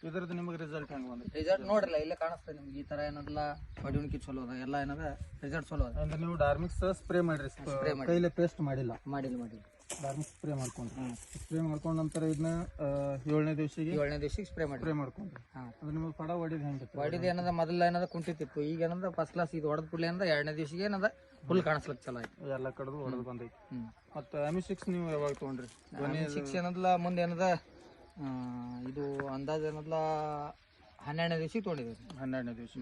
ಇದ್ರದ್ದು ನಿಮಗೆ ರಿಸಲ್ಟ್ ಹೆಂಗೆ ಬಂದ್ರಿ? ರಿಸಲ್ಟ್ ನೋಡ್ರಲ್ಲ ಇಲ್ಲೇ ಕಾಣಿಸ್ತದೆ ನಿಮ್ಗೆ ಈ ತರ ಏನದಲ್ಲ ಹೊಡಿವಣಿಕೆ ಚಲೋ ಅದ ಎಲ್ಲ ಏನದ ರಿಸಲ್ಟ್ ಚಲೋ ಅದ. ಅಂದ್ರೆ ನೀವು ಡಾರ್ಮಿಕ್ಸ್ ಸ್ಪ್ರೇ ಮಾಡಿರಿ, ಕೈಲೇ ಪೇಸ್ಟ್ ಮಾಡಿಲ್ಲ? ಮಾಡಿಲ್ಲ. ಡಾರ್ಮಿಕ್ಸ್ ಸ್ಪ್ರೇ ಮಾಡ್ಕೊಂಡ್ರಿ. ಸ್ಪ್ರೇ ಮಾಡ್ಕೊಂಡ ನಂತರ ಇದನ್ನ 7ನೇ ದಿವಸಿಗೆ ಸ್ಪ್ರೇ ಮಾಡ್ಕೊಂಡ್ರಿ. ಅದು ನಿಮಗೆ ಪಡ ಹೊಡಿದ್ ಹೆಂಗೆ? ಹೊಡಿದ ಏನದ ಮೊದಲ ಏನದ ಕುಂಟಿತಿತ್ತು, ಈಗ ಏನದ ಫಸ್ಟ್ ಕ್ಲಾಸ್ ಇದು ಹೊಡೆದ ಕೂಡಲೇ ಏನದ 2ನೇ ದಿವಸಿಗೆ ಏನದ ಫುಲ್ ಕಾಣಿಸ್ಲಿಕ್ಕೆ ಚಲೋ ಆಯ್ತು, ಎಲ್ಲ ಕಡೆದು ಹೊಡೆದು ಬಂದೈತಿ. ಮತ್ತು ಅಮಿಸಿಕ್ಸ್ ನೀವು ಯಾವಾಗ ತೊಗೊಂಡ್ರಿ? ಶಿಕ್ಷೆ ಏನದಲ್ಲ ಮುಂದೆ ಏನದ ಇದು ಅಂದಾಜು ಏನದಲ್ಲ 12ನೇ ದಿವಸಿಗೆ ತೊಗೊಂಡಿದ್ದೀವಿ. 12ನೇ ದಿವಸ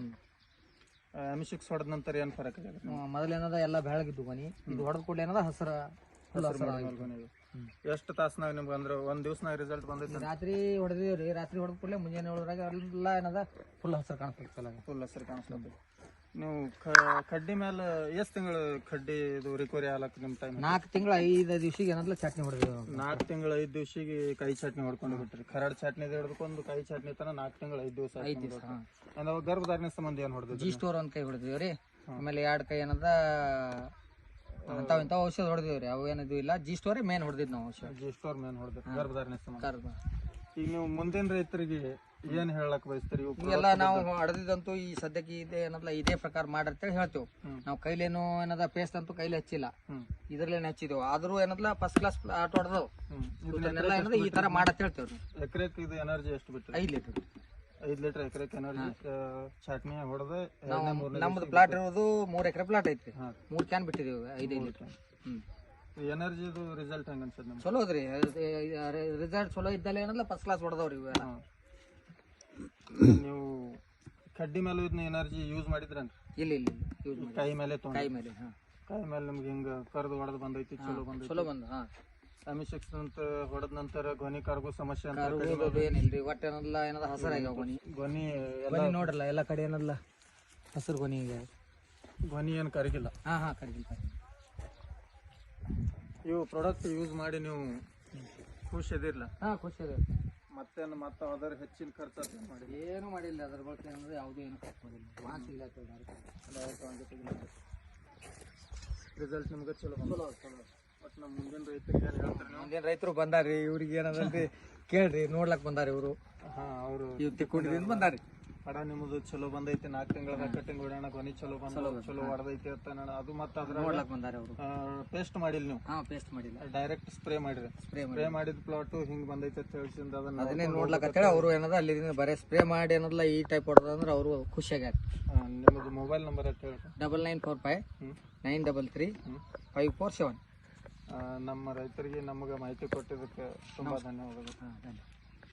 ಅಮಿಸಿಕ್ಸ್ ಹೊಡೆದ ನಂತರ ಏನು ಫರಕ್ ಆಗಿದೆ? ಮೊದಲೇನದ ಎಲ್ಲ ಬೆಳಗಿದ್ದು ಗೊನಿ, ಇದು ಹೊಡೆದ ಕೂಡಲೇ ಏನದ ಹಸಿರ ಎಷ್ಟು ತಾಸ್ನಾಗ ನಿಮ್ಗೆ ಅಂದ್ರೆ ಒಂದ್ ದಿವ್ಸನಾಗ ರಿಸಲ್ಟ್ ಬಂದೈತಿ? ರಾತ್ರಿ ಹೊಡೆದಿವ್ರಿ, ರಾತ್ರಿ ಹೊಡೆದ ಕೂಡಲೇ ಮುಂಜಾನೆ ಹೊಡೆದ್ರಾಗ ಎಲ್ಲ ಏನದ ಫುಲ್ ಹಸಿರು ಕಾಣಿಸ್ತಲ್ಲ, ಫುಲ್ ಹಸಿರು ಕಾಣಿಸ್ತದೆ. ನೀವು ಕಡ್ಡಿ ಮೇಲೆ ಎಷ್ಟು ತಿಂಗಳು ಕಡ್ಡಿ ಇದು ರಿಕವರಿ ಆಗ್ಲಕ್ಕ ನಿಮ್ಮ ಟೈಮ್? 4 ತಿಂಗಳು 5 ದಿವಸಿಗೆ ಏನದಲ್ಲ ಚಟ್ನಿ ಹೊಡೆದಿವಿ. 4 ತಿಂಗಳು 5 ದಿವಸಿಗೆ ಕೈ ಚಟ್ನಿ ಹೊಡ್ಕೊಂಡು ಬಿಟ್ರಿ. ಕರಡ್ ಚಟ್ನಿ ಹಿಡ್ಕೊಂಡು ಕೈ ಚಟ್ನಿ ತನ 4 ತಿಂಗಳು 5 ದಿವಸ. ಅಂದ್ರೆ ಗರ್ಭಧಾರಣೆ ಸಂಬಂಧ ಏನು ಹೊಡೆದ್ರಿ? ಜಿ ಸ್ಟೋರ್ ಒಂದು ಕೈ ಹೊಡೆದಿವಿ ರೀ, ಆಮೇಲೆ 2 ಕೈ ಏನದ ಇಂಥವು ಔಷಧ ಹೊಡೆದಿವಿ ರೀ. ಅವು ಏನದು ಇಲ್ಲ, ಜಿ ಸ್ಟೋರೇ ಮೇನ್ ಹೊಡೆದಿದ್ದು ನಾವು ಔಷಧ. ಜಿ ಸ್ಟೋರ್ ಮೇನ್ ಹೊಡೆದ್ರಿ ಗರ್ಭಧಾರಣೆ ಸಂಬಂಧ. ಈಗ ನೀವು ಮುಂದಿನ ರೈತರಿಗೆ ಏನ್ ಹೇಳಕ್ ಬಯಸ್ತೀರಿ? ಎಲ್ಲ ನಾವು ಹೊಡೆದಿದ್ದಂತೂ ಈ ಸದ್ಯಕ್ಕೆ ಇದೆ ಏನಲ್ಲ ಇದೇ ಪ್ರಕಾರ ಮಾಡಿರ್ತೇಳಿ ಹೇಳ್ತೇವೆ ನಾವು. ಕೈಲೇನು ಏನದ ಪೇಸ್ಟ್ ಅಂತೂ ಕೈಲಿ ಹಚ್ಚಿಲ್ಲ, ಇದ್ರಲ್ಲೇನು ಹಚ್ಚಿದೇವು. ಆದ್ರೂ ಏನಲ್ಲ ಫಸ್ಟ್ ಕ್ಲಾಸ್ ಆಟ ಹೊಡೆದವು ಏನದ ಈ ತರ ಮಾಡತ್ ಹೇಳ್ತೇವ್ರಿ. ಎಕರೆಕ್ ಇದು ಎನರ್ಜಿ ಎಷ್ಟು ಬಿಟ್ಟು? 5 ಲೀಟರ್. 5 ಲೀಟರ್ ಎಕರೆಕ್ ಎನರ್ಜಿ ಚಟ್ನಿ ಹೊಡೆದ. ನಮ್ದು ಪ್ಲಾಟ್ ಇರೋದು 3 ಎಕರೆ ಪ್ಲಾಟ್ ಐತಿ, 3 ಕ್ಯಾನ್ ಬಿಟ್ಟಿದೀವಿ 5 ಲೀಟರ್. ಎನರ್ಜಿದು ರಿಸಲ್ಟ್ ಹೆಂಗ ಅನ್ಸದ್ ನಿಮ್ಗೆ? ಚಲೋ ಅದ್ರಿ, ರಿಸಲ್ಟ್ ಚಲೋ ಇದ್ದಲ್ಲ ಏನಲ್ಲ ಫಸ್ಟ್ ಕ್ಲಾಸ್ ಹೊಡೆದವ್ರಿ ಇವೆಲ್ಲ. ನೀವು ಕಡ್ಡಿ ಮೇಲೆ ಇದನ್ನ ಎನರ್ಜಿ ಯೂಸ್ ಮಾಡಿದ್ರನ್? ಇಲ್ಲ ಯೂಸ್ ಮಾಡಿ ಕೈ ಮೇಲೆ ಕೈ ಮೇಲೆ ನಿಮ್ಗೆ ಹಿಂಗ ಕರ್ದು ಹೊಡೆದ್ ಬಂದೈತಿ, ಚಲೋ ಬಂದ. ಅಮಿಸಿಕ್ಸ್ ಅಂತ ಹೊಡೆದ ನಂತರ ಗೊನಿ ಕಾರ್ಗೋ ಸಮಸ್ಯೆ ಅಂತ ಏನಿಲ್ರಿ, ಒಟ್ಟು ಏನಲ್ಲ ಏನದ ಹಸರಾಗ್ಯಾವ ಗೊನಿ ನೋಡ್ರಲ್ಲ ಎಲ್ಲ ಕಡೆ ಏನಲ್ಲ ಹಸಿರು ಗೊನಿ ಈಗ. ಗೊನಿ ಏನು ಕರಗಿಲ್ಲ? ಕರಗಿಲ್ಲ. ಇವು ಪ್ರಾಡಕ್ಟ್ ಯೂಸ್ ಮಾಡಿ ನೀವು ಖುಷಿ ಅದಿರ್ಲ? ಖುಷಿ ಅದ. ಮತ್ತೆ ಅದರ ಹೆಚ್ಚಿನ ಖರ್ಚು ಮಾಡಿ ಏನು ಮಾಡಿಲ್ಲ, ಅದ್ರ ಬಗ್ಗೆ ಏನಂದ್ರೆ ಯಾವುದೂ ಏನು ಖರ್ಚು ಮಾಡಿಲ್ಲ. ರಿಸಲ್ಟ್ ನಿಮ್ಗೆ ಚಲೋ ಬಟ್ ನಮ್ಮ ಮುಂದಿನ ರೈತರಿಗೆ ಏನು ಹೇಳ್ತಾರೆ? ಮುಂದಿನ ರೈತರು ಬಂದಾರಿ, ಇವ್ರಿಗೆ ಏನಂದ್ರೆ ಕೇಳ್ರಿ, ನೋಡ್ಲಕ್ ಬಂದಾರಿ ಇವರು. ಅವರು ತಿಕ್ಕೊಂಡಿದಿಂದ ಬಂದಾರಿ. ಪಡ ನಿಮ್ಮದು ಚಲೋ ಬಂದೈತಿ, 4 ತಿಂಗಳ ಕಟ್ಟಿಂಗ್ ಹೊಡ್ಯಾಣ, ಗೊನಿ ಚಲೋ ಚಲೋ ಹೊಡೆದೈತಿ ಅಂತ ಅದು. ಮತ್ತೆ ಅದ್ರ ನೋಡ್ಲಕ್ ಬಂದಾರಿ ಅವರು. ಪೇಸ್ಟ್ ಮಾಡಿಲ್ಲ ನೀವು? ಪೇಸ್ಟ್ ಮಾಡಿಲ್ಲ, ಡೈರೆಕ್ಟ್ ಸ್ಪ್ರೇ ಮಾಡಿದ್ರೆ. ಸ್ಪ್ರೇ ಮಾಡಿದ ಪ್ಲಾಟ್ ಹಿಂಗ್ ಬಂದೈತಿ ಅಂತ ಹೇಳಿಸಿಂದ ಅದನ್ನೇ ನೋಡ್ಲಕ್ ಅಂತೇಳಿ ಅವರು ಏನದ ಅಲ್ಲಿ ಬರೀ ಸ್ಪ್ರೇ ಮಾಡಿ ಏನಲ್ಲ ಈ ಟೈಪ್ ಹೊಡೆದಂದ್ರೆ ಅವರು ಖುಷಿಯಾಗ್ಯಾರ. ನಿಮ್ಮದು ಮೊಬೈಲ್ ನಂಬರ್ ಅಂತ ಹೇಳಿ? 9945 933 547. ನಮ್ಮ ರೈತರಿಗೆ ನಮಗೆ ಮಾಹಿತಿ ಕೊಟ್ಟಿದ್ದಕ್ಕೆ ತುಂಬಾ ಧನ್ಯವಾದಗಳು.